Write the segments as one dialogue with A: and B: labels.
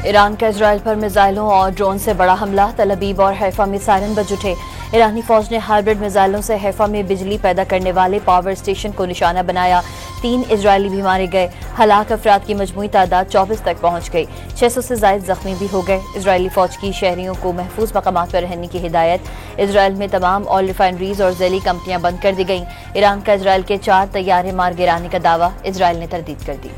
A: Iran का Israel पर मिसाइलों और ड्रोन से बड़ा हमला। तल अबीब और हैफा में सायरन बज उठे। ईरानी फौज ने हाइब्रिड मिसाइलों से हैफा में बिजली पैदा करने वाले पावर स्टेशन को निशाना बनाया। 3 इजरायली भी मारे गए। हलाक अफराद की मजमूई तादाद 24 तक पहुंच गई। 600 से ज्यादा जख्मी भी हो गए। इजरायली फौज की शहरियों को महफूज मकामात पर रहने की हिदायत। इजराइल में तमाम ऑयल रिफाइनरीज और जेली कंपनियां बंद कर दी गईं। ईरान का इजराइल के 4 तैयारे मार गिराने का दावा इजराइल ने तरदीद कर दी।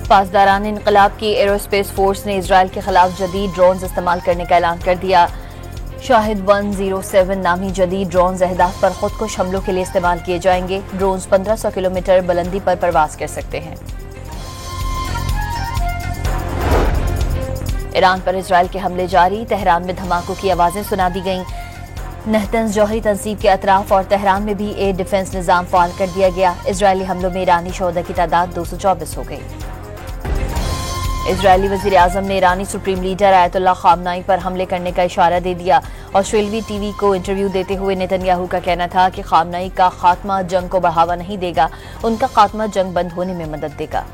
A: पासदारान इनकलाब की एरोस्पेस फोर्स ने इजराइल के खिलाफ जदीद ड्रोन्स इस्तेमाल करने का ऐलान कर दिया। शाहिद 107 नामी जदीद ड्रोन्स अहदाफ पर खुदकुश हमलों के लिए इस्तेमाल किए जाएंगे। ड्रोन्स 1500 किलोमीटर बुलंदी पर परवाज कर सकते हैं। ईरान पर इजराइल के हमले जारी। तेहरान में धमाकों की आवाजें सुना दी गईं। नहतंज जौहरी तंसीब के अतराफ और तेहरान में भी एयर डिफेंस निजाम फाल कर दिया गया। इजरायली हमलों में ईरानी शोहदा की तादाद 224 हो गई। इजरायली वजीर आजम ने ईरानी सुप्रीम लीडर आयतुल्लाह खामनाई पर हमले करने का इशारा दे दिया। ऑस्ट्रेलवी टीवी को इंटरव्यू देते हुए नेतन्याहू का कहना था कि खामनाई का खात्मा जंग को बढ़ावा नहीं देगा, उनका खात्मा जंग बंद होने में मदद देगा।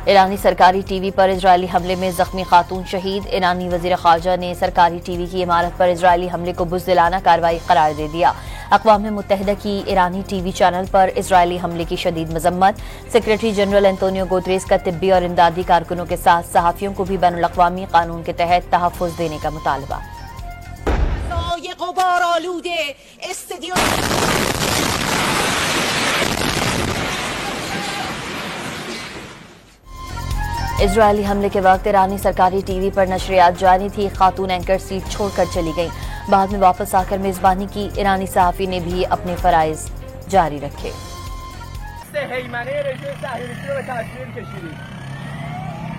A: ईरानी सरकारी टीवी पर इजरायली हमले में जख्मी खातून शहीद। ईरानी वजीर खारजा ने सरकारी टीवी की इमारत पर इजरायली हमले को बुज़दिलाना कार्रवाई करार दे दिया। अक़वाम मुत्तहिदा की ईरानी टीवी चैनल पर इजरायली हमले की शदीद मजम्मत। सेक्रेटरी जनरल एंटोनियो गुतरेस का तिब्बी और इमदादी कारकुनों के साथ सहाफ़ियों को भी बैनुल अक़वामी कानून के तहत तहफ़्फ़ुज़ देने का मुतालबा। इजरायली हमले के वक्त ईरानी सरकारी टीवी पर नशरियात जारी थी। खातून एंकर सीट छोड़कर चली गईं। बाद में वापस आकर मेजबानी की। ईरानी सहाफ़ी ने भी अपने फराइज जारी रखे।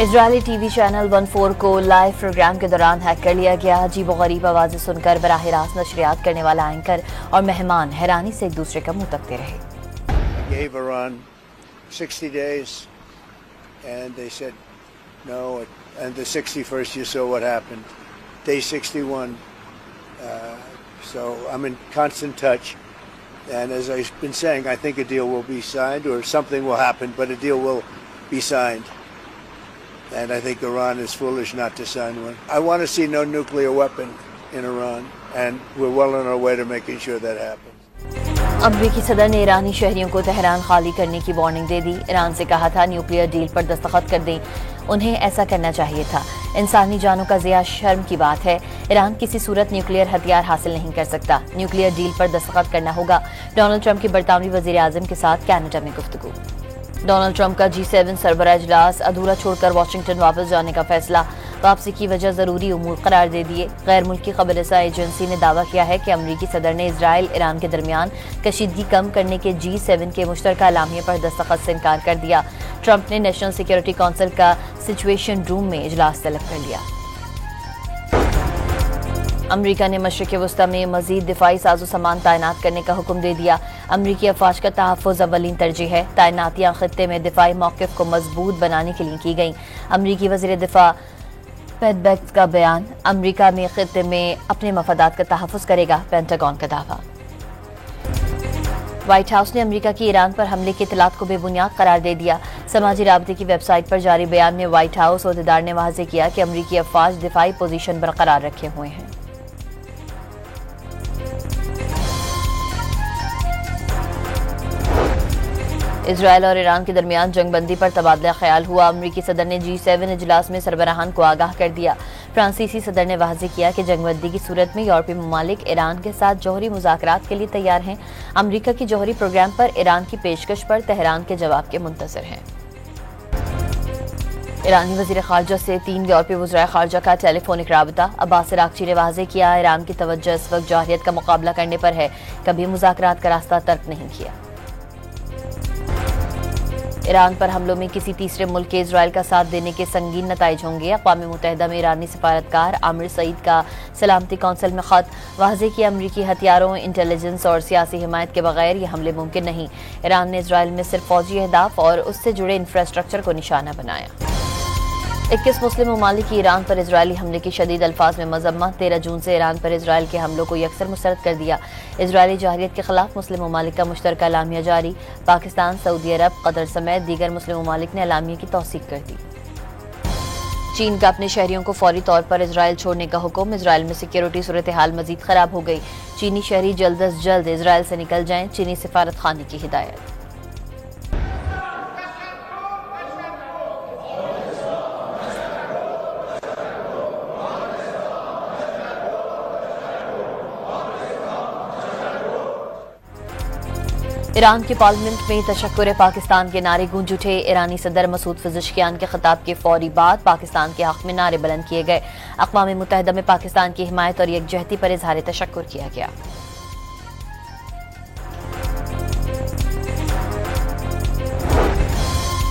A: इजरायली टीवी चैनल 14 को लाइव प्रोग्राम के दौरान हैक कर लिया गया। अजीब और गरीब आवाजें सुनकर बराह रास्त नशरियात करने वाला एंकर और मेहमान हैरानी से एक दूसरे का मुंह तकते रहे।
B: Gave Iran 60 days and they said no, and the 61st you saw what happened. Day 61. So I'm in constant touch, and as I've been saying, I think a deal will be signed or something will happen, but a deal will be signed. And I think Iran is foolish not to sign one. I want to see no nuclear weapon in Iran, and we're well on our way to making sure that happens.
A: अमरीकी सदर ने ईरानी शहरियों को Tehran खाली करने की warning दे दी। Iran से कहा था न्यूक्लियर डील पर दस्तखत कर दें, उन्हें ऐसा करना चाहिए था। इंसानी जानों का ज़िया शर्म की बात है। ईरान किसी सूरत न्यूक्लियर हथियार हासिल नहीं कर सकता। न्यूक्लियर डील पर दस्तखत करना होगा। डोनाल्ड ट्रंप की बरतानवी वज़ीर आज़म के साथ कनाडा में गुफ्तगू। डोनाल्ड ट्रंप का G7 सरबराह इजलास अधूरा छोड़कर वाशिंगटन वापस जाने का फैसला। वापसी की वजह ज़रूरी उमूर करार दे दिए। गैर मुल्की खबररसा एजेंसी ने दावा किया है कि अमरीकी सदर ने इजराइल ईरान के दरमियान कशीदगी कम करने के G7 के मुश्तरका एलामिया पर दस्तखत से इनकार कर दिया। ट्रंप ने नेशनल सिक्योरिटी काउंसिल का सिचुएशन रूम में इजलास तलब कर लिया। अमरीका ने मशरिक़ वस्ता में मज़ीद दिफाई साजो सामान तैनात करने का हुक्म दे दिया। अमरीकी अफवाज का तहफ़्फ़ुज़ अव्वलीन तरजीह है। तैनातियाँ ख़ित्ते में दिफाई मौक़िफ़ को मजबूत बनाने के लिए की गईं। अमरीकी वज़ीर दिफा पैट बैक्स का बयान। अमरीका में ख़ित्ते में अपने मफादात का तहफ़्फ़ुज़ करेगा, पेंटागन का दावा। व्हाइट हाउस ने अमरीका की ईरान पर हमले की इत्तलात को बेबुनियाद करार दे दिया। समाजी राबते की वेबसाइट पर जारी बयान में व्हाइट हाउस अहदेदार ने वाज़ेह किया कि अमरीकी अफवाज दिफाई पोजीशन बरकरार रखे हुए हैं। इजराइल और ईरान के दरमियान जंगबंदी पर तबादला ख्याल हुआ। अमरीकी सदर ने G7 इजलास में सरबराहान को आगाह कर दिया। फ्रांसीसी सदर ने वाज़ेह किया कि जंगबंदी की सूरत में यूरोपीय ममालिक ईरान के साथ जौहरी मुज़ाकरात के लिए तैयार हैं। अमरीका की जौहरी प्रोग्राम पर ईरान की पेशकश पर तेहरान के जवाब के मुंतज़िर हैं। ईरानी वज़ीर खारजा से 3 यूरोपीय वज़राए खारजा का टेलीफोनिक राबता। अब्बास अराग़ची ने वाज़ेह किया, ईरान की तवज्जो इस वक्त जौहरियत का मुकाबला करने पर है, कभी मुज़ाकरात का रास्ता तर्क नहीं किया। ईरान पर हमलों में किसी तीसरे मुल्क के इजराइल का साथ देने के संगीन नताइज होंगे। अक़वाम मुत्तहिदा में ईरानी सफारतकार आमिर सईद का सलामती कौंसिल में खत, वाज़ेह कि अमरीकी हथियारों, इंटेलिजेंस और सियासी हिमायत के बगैर ये हमले मुमकिन नहीं। ईरान ने इजराइल में सिर्फ फौजी अहदाफ और उससे जुड़े इंफ्रास्ट्रक्चर को निशाना बनाया। 21 मुस्लिम ममालिक की ईरान पर इजरायली हमले की शदीद अल्फाज में मजम्मत। 13 जून से ईरान पर इजराइल के हमलों को यकसर मुस्तरद कर दिया। इजरायली जहरियत के खिलाफ मुस्लिम ममालिक का मुश्तरका एलामिया जारी। पाकिस्तान, सऊदी अरब, कतर समेत दीगर मुस्लिम ममालिक ने एलामिया की तौसीक कर दी। चीन का अपने शहरियों को फौरी तौर पर इजराइल छोड़ने का हुक्म। इजराइल में सिक्योरिटी सूरत हाल मजीद खराब हो गई। चीनी शहरी जल्द अज जल्द इजराइल से निकल जाएं। चीनी सिफारत खाने की हिदायत। ईरान के पार्लियामेंट में तशक्कुर पाकिस्तान के नारे गूंज उठे। ईरानी सदर मसूद पेज़ेश्कियान के खिताब के फौरी बाद पाकिस्तान के हक में नारे बुलंद किए गए। अक़वाम मुत्तहिदा में पाकिस्तान की हिमायत और यकजहती पर इजहार तशक्कुर किया गया।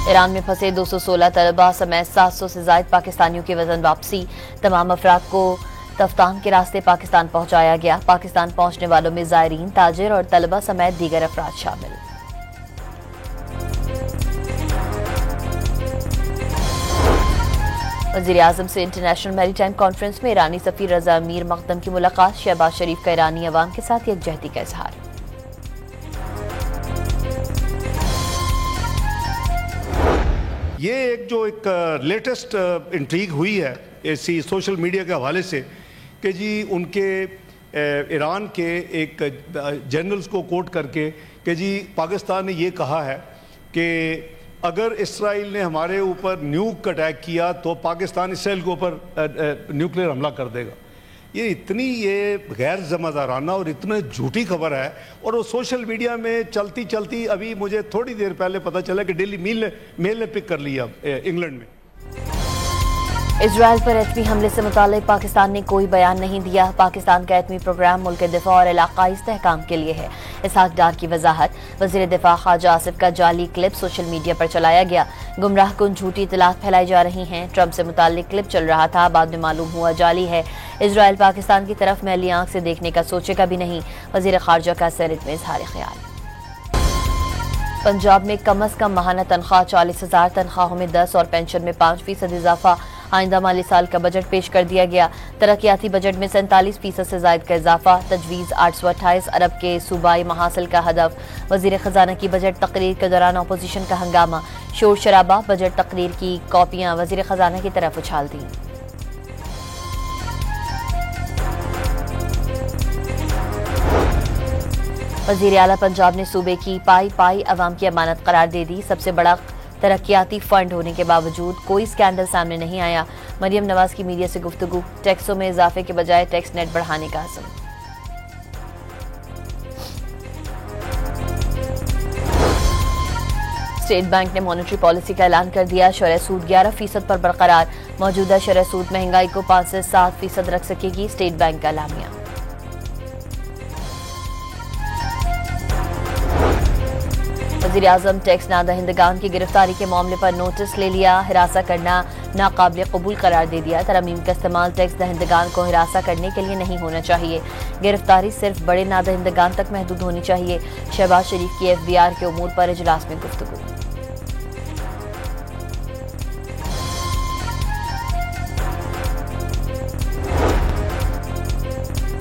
A: ईरान में फंसे 216 तलबा समेत 700 से ज़ायद पाकिस्तानियों की वतन वापसी। तमाम अफराद को तफ्तान के रास्ते पाकिस्तान पहुंचाया गया। पाकिस्तान पहुंचने वालों में ज़ायरीन, ताजिर और तलबा समेत दीगर अफराद शामिल। वज़ीर-ए-आज़म से इंटरनेशनल मैरीटाइम कॉन्फ्रेंस में ईरानी सफ़ीर रज़ा अमीर मक़दम की मुलाकात। शहबाज शरीफ का ईरानी अवाम के साथ यकजहती का इजहार।
C: ये एक लेटेस्ट इंट्रीग हुई है ऐसी सोशल मीडिया के हवाले से कि जी उनके ईरान के एक जनरल्स को कोट करके कि जी पाकिस्तान ने ये कहा है कि अगर इसराइल ने हमारे ऊपर न्यूक अटैक किया तो पाकिस्तान इसराइल के ऊपर न्यूक्लियर हमला कर देगा। ये गैर ज़िम्मेदाराना और इतनी झूठी खबर है और वो सोशल मीडिया में चलती चलती अभी मुझे थोड़ी देर पहले पता चला कि डेली मेल ने पिक कर लिया इंग्लैंड में।
A: इजराइल पर एटमी हमले से मुताल्लिक पाकिस्तान ने कोई बयान नहीं दिया। पाकिस्तान का एटमी प्रोग्राम मुल्क दिफा और इलाकाई इस्तेहकाम के लिए है। इसहाक डार की वजाहत। वज़ीर दिफा ख्वाजा आसिफ का जाली क्लिप सोशल मीडिया पर चलाया गया। गुमराह कुन झूठी इतलात फैलाई जा रही हैं। ट्रंप से मुताल्लिक क्लिप चल रहा था, बाद में मालूम हुआ जाली है। इजराइल पाकिस्तान की तरफ मैली आंख से देखने का सोचेगा भी नहीं। वज़ीर खारजा का सेनेट में इजहार ख्याल। पंजाब में कम अज कम माहाना तनख्वाह 40,000, तनख्वाहों में 10 और पेंशन में 5% इजाफा। आइंदा माली साल का बजट पेश कर दिया गया। तरक्याती बजट में 47% से जायद का इजाफा। तजवीज़ 828 अरब के सूबाई महासिल का हदफ। वज़ीर ख़जाना की बजट तकरीर के दौरान अपोजिशन का हंगामा, शोर शराबा। बजट तकरीर की कॉपियां वज़ीर ख़जाना की तरफ उछाल दी। वज़ीर आला पंजाब ने सूबे की पाई अवाम की अमानत करार दे दी। सबसे बड़ा तरक्याती फंड होने के बावजूद कोई स्कैंडल सामने नहीं आया। मरियम नवाज की मीडिया से गुफ्तगू। टैक्सों में इजाफे के बजाय टैक्स नेट बढ़ाने का अज़्म। स्टेट बैंक ने मॉनेटरी पॉलिसी का ऐलान कर दिया। शरह सूद 11% पर बरकरार। मौजूदा शरह सूद महंगाई को 5 से 7% रख सकेगी। स्टेट बैंक का एलामिया। वज़ीर-ए-आज़म टैक्स नादहिंदगान की गिरफ्तारी के मामले पर नोटिस ले लिया। हिरासा करना नाकाबिल कबूल करार दे दिया। तरमीम का इस्तेमाल टैक्स दहिंदगान को हिरासा करने के लिए नहीं होना चाहिए। गिरफ्तारी सिर्फ बड़े नादहिंदगान तक महदूद होनी चाहिए। शहबाज शरीफ की FBR के उमूर पर इजलास में गुफ्तगू।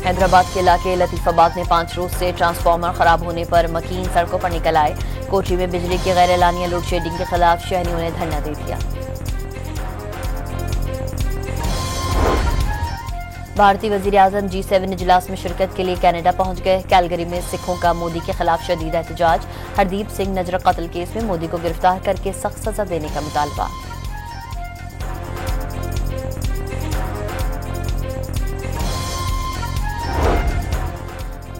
A: हैदराबाद के इलाके लतीफाबाद में 5 रोज से ट्रांसफार्मर खराब होने पर मकीन सड़कों पर निकल आए। कोठी में बिजली की गैर एलानिया लोड शेडिंग के खिलाफ शहरियों ने धरना दे दिया। भारतीय वज़ीर-ए-आज़म G7 इजलास में शिरकत के लिए कनाडा पहुंच गए। कैलगरी में सिखों का मोदी के खिलाफ शदीद एहतजाज। हरदीप सिंह नजर कत्ल केस में मोदी को गिरफ्तार करके सख्त सजा देने का मुतालबा।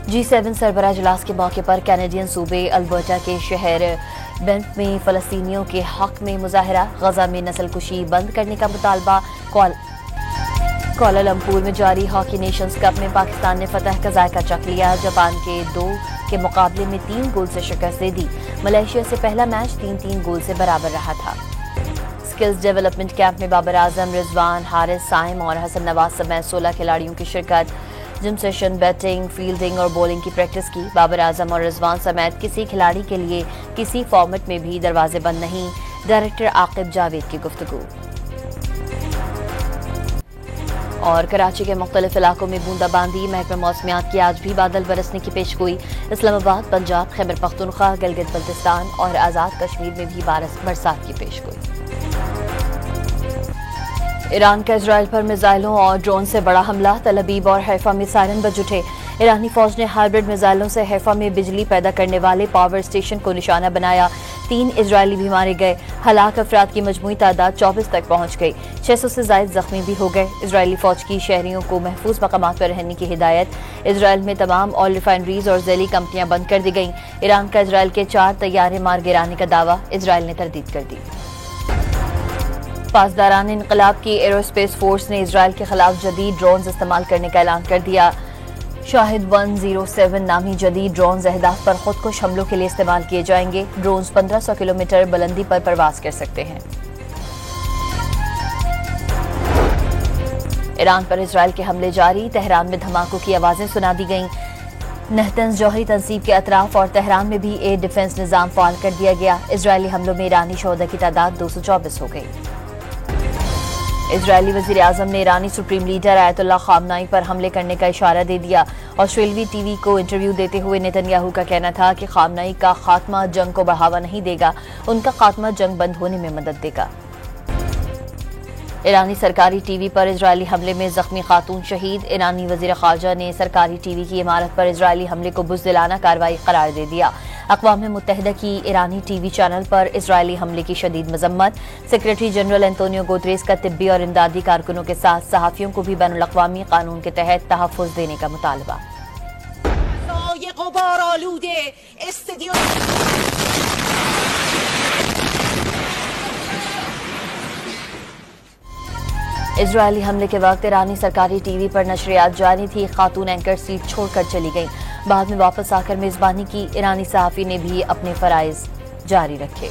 A: G7 सरबराह इजलास के मौके पर कैनेडियन सूबे अल्बर्टा के शहर बेंफ में फ़लस्तीनियों के हक में मुजाहरा। गजा में नस्लकुशी बंद करने का मुतालबा। कुआलालंपुर में जारी हॉकी नेशंस कप में पाकिस्तान ने फतह का जायका चख लिया। जापान के 2 के मुकाबले में 3 गोल से शिकस्त दे दी। मलेशिया से पहला मैच 3-3 गोल से बराबर रहा था। स्किल्स डेवलपमेंट कैंप में बाबर आजम, रिजवान, हारिस, साइम और हसन नवाज समेत 16 खिलाड़ियों की शिरकत। जिम सेशन, बैटिंग, फील्डिंग और बॉलिंग की प्रैक्टिस की। बाबर आजम और रिजवान समेत किसी खिलाड़ी के लिए किसी फॉर्मेट में भी दरवाजे बंद नहीं। डायरेक्टर आकिब जावेद की गुफ्तगू। और कराची के मुख्तलिफ इलाकों में बूंदाबांदी। महकमा मौसमियात की आज भी बादल बरसने की पेशगोई। इस्लामाबाद, पंजाब, खैबर पख्तूनख्वा, गिलगित बल्तिस्तान और आज़ाद कश्मीर में भी बरसात की पेशगोई। ईरान का इजराइल पर मिसाइलों और ड्रोन से बड़ा हमला। तल अबीब और हैफा में सायरन बज उठे। ईरानी फौज ने हाइब्रिड मिसाइलों से हैफा में बिजली पैदा करने वाले पावर स्टेशन को निशाना बनाया। 3 इजरायली भी मारे गए। हलाक अफराद की मजमूई तादाद 24 तक पहुंच गई। 600 से ज्यादा जख्मी भी हो गए। इजरायली फौज की शहरियों को महफूज मकामात पर रहने की हिदायत। इजराइल में तमाम ऑयल रिफाइनरीज और ज़ैली कंपनियां बंद कर दी गईं। ईरान का इजराइल के 4 तैयारे मार गिराने का दावा। इजराइल ने तरदीद कर दी। पासदारान इनकलाब की एरोस्पेस फोर्स ने इजराइल के खिलाफ जदीद ड्रोन्स इस्तेमाल करने का ऐलान कर दिया। शाहिद 107 नामी जदीद ड्रोन्स अहदाफ पर खुदकुश हमलों के लिए इस्तेमाल किए जाएंगे। ड्रोन्स 1500 किलोमीटर बुलंदी पर परवाज कर सकते हैं। ईरान पर इजराइल के हमले जारी। तेहरान में धमाकों की आवाजें सुना दी गईं। नहतंज जौहरी तंसीब के अतराफ और तेहरान में भी एयर डिफेंस निजाम फाल कर दिया गया। इजरायली हमलों में ईरानी शोहदा की तादाद 224 हो गई। इजरायली वजीर आजम ने ईरानी सुप्रीम लीडर आयतुल्लाह खामनाई पर हमले करने का इशारा दे दिया। ऑस्ट्रेलियावी टीवी को इंटरव्यू देते हुए नेतन्याहू का कहना था कि खामनाई का खात्मा जंग को बढ़ावा नहीं देगा, उनका खात्मा जंग बंद होने में मदद देगा। ईरानी सरकारी टीवी पर इजरायली हमले में जख्मी खातून शहीद। ईरानी वजीर खारजा ने सरकारी टीवी की इमारत पर इजरायली हमले को बुज़दिलाना कार्रवाई करार दे दिया। अक़वाम मुत्तहिदा की ईरानी टीवी चैनल पर इजरायली हमले की शदीद मजम्मत। सेक्रेटरी जनरल एंटोनियो गुतरेस का तिब्बी और इमदादी कारकुनों के साथ सहाफ़ियों को भी बैनुल-अक़वामी कानून के तहत तहफ़्फ़ुज़ देने का मुतालबा। इजरायली हमले के वक्त ईरानी सरकारी टीवी पर नशरियात जारी थी। खातून एंकर सीट छोड़कर चली गईं। बाद में वापस आकर मेजबानी की। ईरानी सहाफ़ी ने भी अपने फराइज जारी रखे।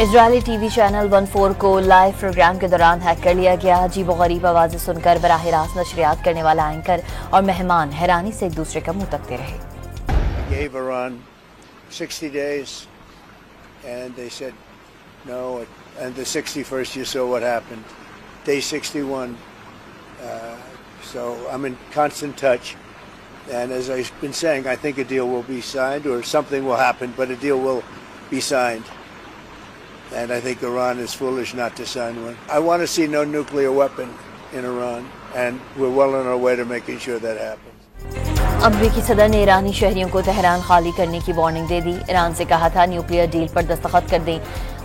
A: इजरायली टीवी चैनल 14 को लाइव प्रोग्राम के दौरान हैक कर लिया गया। अजीबोगरीब आवाजें सुनकर बराह रास्त नशरियात करने वाला एंकर और मेहमान हैरानी से एक दूसरे का मुंह तकते रहे।
B: Gave Iran 60 days, and they said no. And the 61st, you saw what happened. Day 61. So I'm in constant touch, and as I've been saying, I think a deal will be signed, or something will happen, but a deal will be signed. And I think Iran is foolish not to sign one. I want to see no nuclear weapon in Iran, and we're well on our way to making sure that happens.
A: अमरीकी सदर ने ईरानी शहरियों को Tehran खाली करने की warning दे दी। Iran से कहा था न्यूक्लियर डील पर दस्तखत कर दें,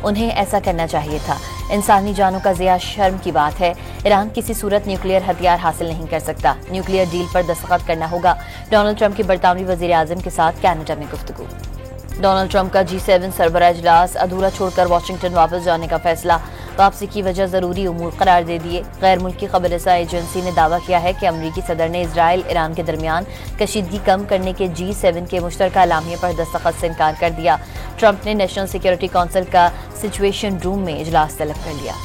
A: उन्हें ऐसा करना चाहिए था। इंसानी जानों का ज़िया शर्म की बात है। ईरान किसी सूरत न्यूक्लियर हथियार हासिल नहीं कर सकता। न्यूक्लियर डील पर दस्तखत करना होगा। डोनाल्ड ट्रंप की बरतानवी वज़ीर आज़म के साथ कनाडा में गुफ्तगू। डोनाल्ड ट्रंप का G7 सरबराह इजलास अधूरा छोड़कर वाशिंगटन वापस जाने का फैसला। वापसी की वजह ज़रूरी उमूर करार दे दिए। गैर मुल्की खबररसा एजेंसी ने दावा किया है कि अमरीकी सदर ने इजराइल ईरान के दरमियान कशीदगी कम करने के G7 के मुश्तरका एलामिया पर दस्तखत से इनकार कर दिया। ट्रंप ने नेशनल सिक्योरिटी काउंसिल का सिचुएशन रूम में इजलास तलब कर लिया।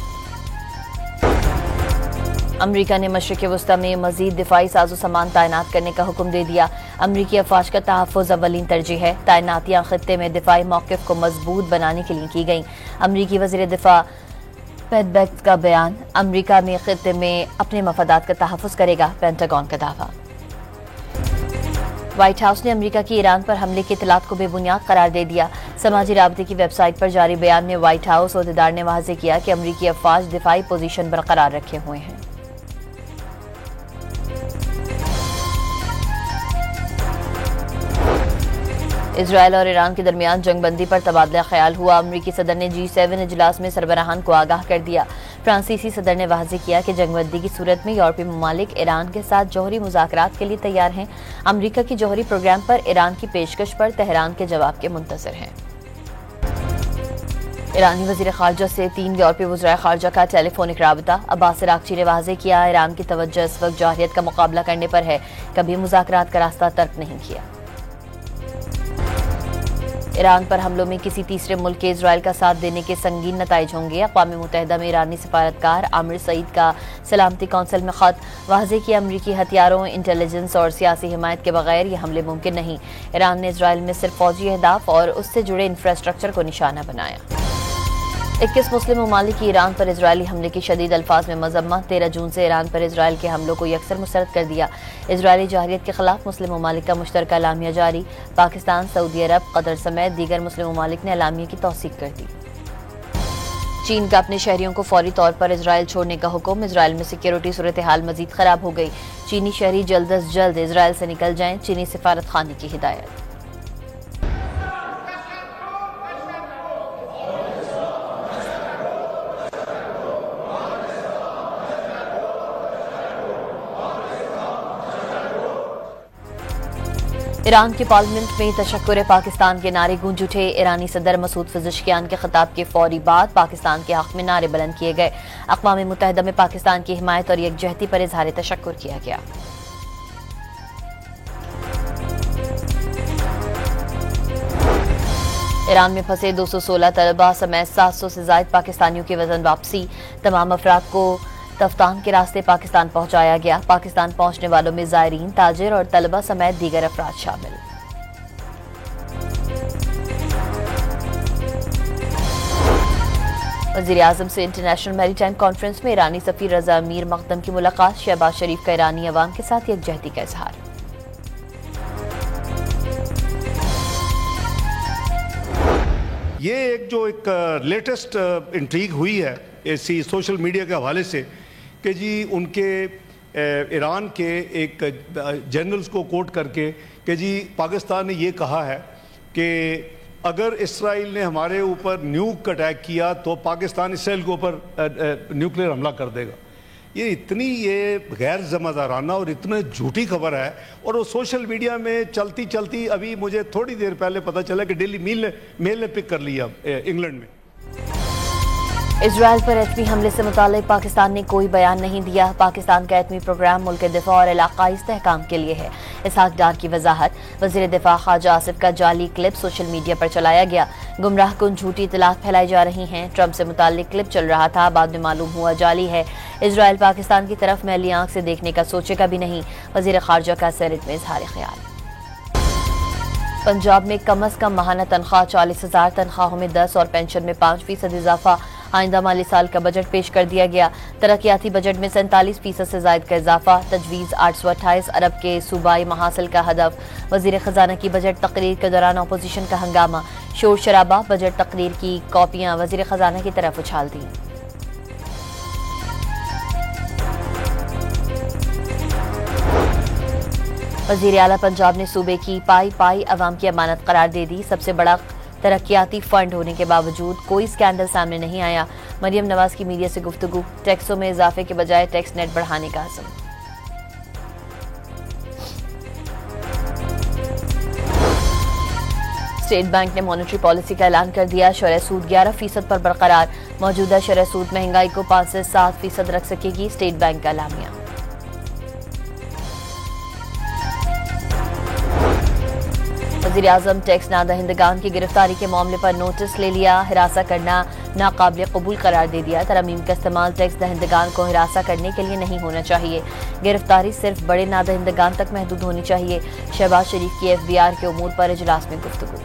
A: अमरीका ने मशरिक़ वस्ता में मज़ीद दिफाई साजो सामान तैनात करने का हुक्म दे दिया। अमरीकी अफवाज का तहफ़्फ़ुज़ अव्वलीन तरजीह है। तैनातियाँ ख़ित्ते में दिफाई मौक़िफ़ को मजबूत बनाने के लिए की गईं। अमरीकी वज़ीर दिफा पैट बैक्स का बयान। अमरीका में ख़ित्ते में अपने मफादात का तहफ़्फ़ुज़ करेगा, पेंटागन का दावा। व्हाइट हाउस ने अमरीका की ईरान पर हमले की इतलात को बेबुनियाद करार दे दिया। समाजी राबते की वेबसाइट पर जारी बयान में व्हाइट हाउस ओहदेदार ने वाज़ेह किया कि अमरीकी अफवाज दिफाई पोजीशन बरकरार रखे हुए हैं। इजराइल और ईरान के दरमियान जंगबंदी पर तबादला ख्याल हुआ। अमरीकी सदर ने G7 इजलास में सरबराहान को आगाह कर दिया। फ्रांसीसी सदर ने वाज़ेह किया कि जंगबंदी की सूरत में यूरोपीय ममालिक ईरान के साथ जौहरी मुज़ाकरात के लिए तैयार हैं। अमरीका की जौहरी प्रोग्राम पर ईरान की पेशकश पर तेहरान के जवाब के मुंतज़िर हैं। ईरानी वज़ीर ख़ारजा से 3 यूरोपीय वज़राए ख़ारजा का टेलीफोनिक राबता। अब्बास अराग़ची ने वाज़ेह किया, ईरान की तवज्जो इस वक्त जाहिरियत का मुकाबला करने पर है, कभी मुज़ाकरात का रास्ता तर्क नहीं किया। ईरान पर हमलों में किसी तीसरे मुल्क के इजराइल का साथ देने के संगीन नताइज होंगे। अक़वाम मुत्तहिदा में ईरानी सफारतकार आमिर सईद का सलामती कौंसिल में ख़त। वाज़ेह किया, अमरीकी हथियारों, इंटेलिजेंस और सियासी हिमायत के बगैर ये हमले मुमकिन नहीं। ईरान ने इजराइल में सिर्फ फौजी अहदाफ और उससे जुड़े इंफ्रास्ट्रक्चर को निशाना बनाया। 21 मुस्लिम ममालिक की ईरान पर इजरायली हमले की शदीद अल्फाज में मजम्मत। 13 जून से ईरान पर इजराइल के हमलों को यकसर मुस्तरद कर दिया। इजरायली जाहिरियत के खिलाफ मुस्लिम ममालिक का मुश्तरका एलामिया जारी। पाकिस्तान, सऊदी अरब, कतर समेत दीगर मुस्लिम ममालिक ने एलामिया की तौसीक कर दी। चीन का अपने शहरियों को फौरी तौर पर इजराइल छोड़ने का हुक्म। इजराइल में सिक्योरिटी सूरत हाल मजीद खराब हो गई। चीनी शहरी जल्द अज जल्द इजराइल से निकल जाएं। चीनी सिफारत खाने की हिदायत। ईरान के पार्लियामेंट में तशक्कुर पाकिस्तान के नारे गूंज उठे। ईरानी सदर मसूद पेज़ेश्कियान के खिताब के फौरी बाद पाकिस्तान के हक में नारे बुलंद किए गए। अक़वाम मुत्तहिदा में पाकिस्तान की हिमायत और यकजहती पर इज़हार तशक्कुर किया गया। ईरान में फंसे 216 तलबा समेत 700 से ज़ायद पाकिस्तानियों की वतन वापसी। तमाम अफराद को तफ्तान के रास्ते पाकिस्तान पहुंचाया गया। पाकिस्तान पहुंचने वालों में ज़ायरीन, ताजिर और तलबा समेत दीगर अफराद शामिल। वज़ीर आज़म से इंटरनेशनल मैरीटाइम कॉन्फ्रेंस में ईरानी सफ़ीर रज़ा अमीर मक़दम की मुलाकात। शहबाज शरीफ का ईरानी अवाम के साथ यकजहती का इजहार।
C: ये एक लेटेस्ट इंट्रीग हुई है ऐसी सोशल मीडिया के हवाले से कि जी उनके ईरान के एक जनरल्स को कोट करके कि जी पाकिस्तान ने ये कहा है कि अगर इसराइल ने हमारे ऊपर न्यूक अटैक किया तो पाकिस्तान इसराइल के ऊपर न्यूक्लियर हमला कर देगा। ये गैर ज़िम्मेदाराना और इतनी झूठी खबर है और वो सोशल मीडिया में चलती चलती अभी मुझे थोड़ी देर पहले पता चला कि डेली मेल ने पिक कर लिया इंग्लैंड में।
A: इजराइल पर एटमी हमले से मुताल्लिक पाकिस्तान ने कोई बयान नहीं दिया। पाकिस्तान का एटमी प्रोग्राम मुल्क दिफा और इलाकाई इस्तेहकाम के लिए है। इसहाक डार की वजाहत। वज़ीर दिफा ख्वाजा आसिफ का जाली क्लिप सोशल मीडिया पर चलाया गया। गुमराह कुन झूठी इतलात फैलाई जा रही हैं। ट्रंप से मुताल्लिक क्लिप चल रहा था, बाद में मालूम हुआ जाली है। इजराइल पाकिस्तान की तरफ मैली आंख से देखने का सोचेगा भी नहीं। वज़ीर ख़ारजा का सेनेट में इजहार ख्याल। पंजाब में कम अज़ कम माहाना तनख्वाह 40,000, तनख्वाहों में 10 और पेंशन में 5% इजाफा। आइंदा माली साल का बजट पेश कर दिया गया। तरक्याती बजट में 47% से ज़ायद का इजाफा। तजवीज़ 828 अरब के सूबाई महासिल का हदफ। वज़ीर ख़जाना की बजट तकरीर के दौरान अपोजिशन का हंगामा, शोर शराबा। बजट तकरीर की कॉपियाँ वज़ीर ख़जाना की तरफ उछाल दी। वज़ीर आला पंजाब ने सूबे की पाई अवाम की अमानत करार दे दी। सबसे बड़ा तरक्याती फंड होने के बावजूद कोई स्कैंडल सामने नहीं आया। मरियम नवाज की मीडिया से गुफ्तगू। टैक्सों में इजाफे के बजाय टैक्स नेट बढ़ाने का अज़्म। स्टेट बैंक ने मॉनेटरी पॉलिसी का ऐलान कर दिया। शरह सूद 11% पर बरकरार। मौजूदा शरह सूद महंगाई को 5 से 7% रख सकेगी। स्टेट बैंक का एलामिया। वज़ीर आज़म टैक्स नादहिंदगान की गिरफ्तारी के मामले पर नोटिस ले लिया। हिरासा करना नाकाबिल कबूल करार दे दिया। तरमीम का इस्तेमाल टैक्स दहिंदगान को हिरासा करने के लिए नहीं होना चाहिए। गिरफ्तारी सिर्फ बड़े नादहिंदगान तक महदूद होनी चाहिए। शहबाज शरीफ की FBR के उमूर पर इजलास में गुफ्तगू।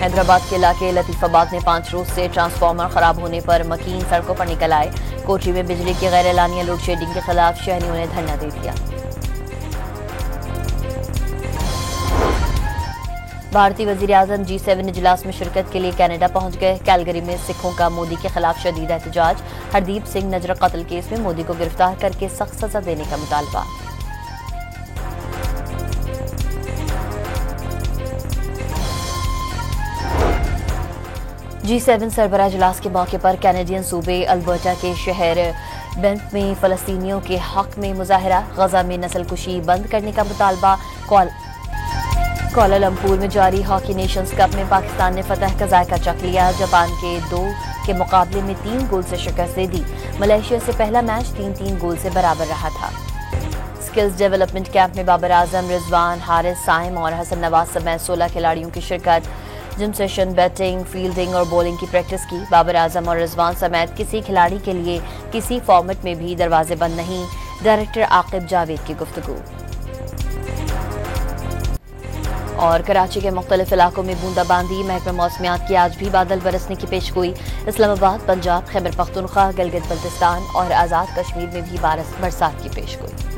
A: हैदराबाद के इलाके लतीफ़ाबाद में 5 रोज से ट्रांसफार्मर खराब होने पर मकीन सड़कों पर निकल आए। कोठी में बिजली की गैर एलानिया लोड शेडिंग के खिलाफ शहरियों ने धरना दे दिया। भारतीय वज़ीर-ए-आज़म G7 इजलास में शिरकत के लिए कनाडा पहुंच गए। कैलगरी में सिखों का मोदी के खिलाफ शदीद एहतजाज। हरदीप सिंह नजर कत्ल केस में मोदी को गिरफ्तार करके सख्त सजा देने का मुतालबा। G7 सरबराह इजलास के मौके पर कैनेडियन सूबे अल्बर्टा के शहर बेंथ में फलस्तीनियों के हक में मुजाहरा। गजा में नस्लकुशी बंद करने का मुतालबा। कुआलालंपुर में जारी हॉकी नेशंस कप में पाकिस्तान ने फतह का जायका चख लिया। जापान के 2 के मुकाबले में 3 गोल से शिकस्त दे दी। मलेशिया से पहला मैच 3-3 गोल से बराबर रहा था। स्किल्स डेवलपमेंट कैंप में बाबर आजम, रिजवान, हारिस, साइम और हसन नवाज समेत 16 खिलाड़ियों की शिरकत। जिम सेशन, बैटिंग, फील्डिंग और बॉलिंग की प्रैक्टिस की। बाबर आजम और रिजवान समेत किसी खिलाड़ी के लिए किसी फॉर्मेट में भी दरवाजे बंद नहीं। डायरेक्टर आकिब जावेद की गुफ्तगू। और कराची के मुख्तलिफ इलाकों में बूंदाबांदी। महकमा मौसमियात की आज भी बादल बरसने की पेशगोई। इस्लामाबाद, पंजाब, खैबर पख्तूनख्वा, गिलगित बल्तिस्तान और आज़ाद कश्मीर में भी बरसात की पेशगोई।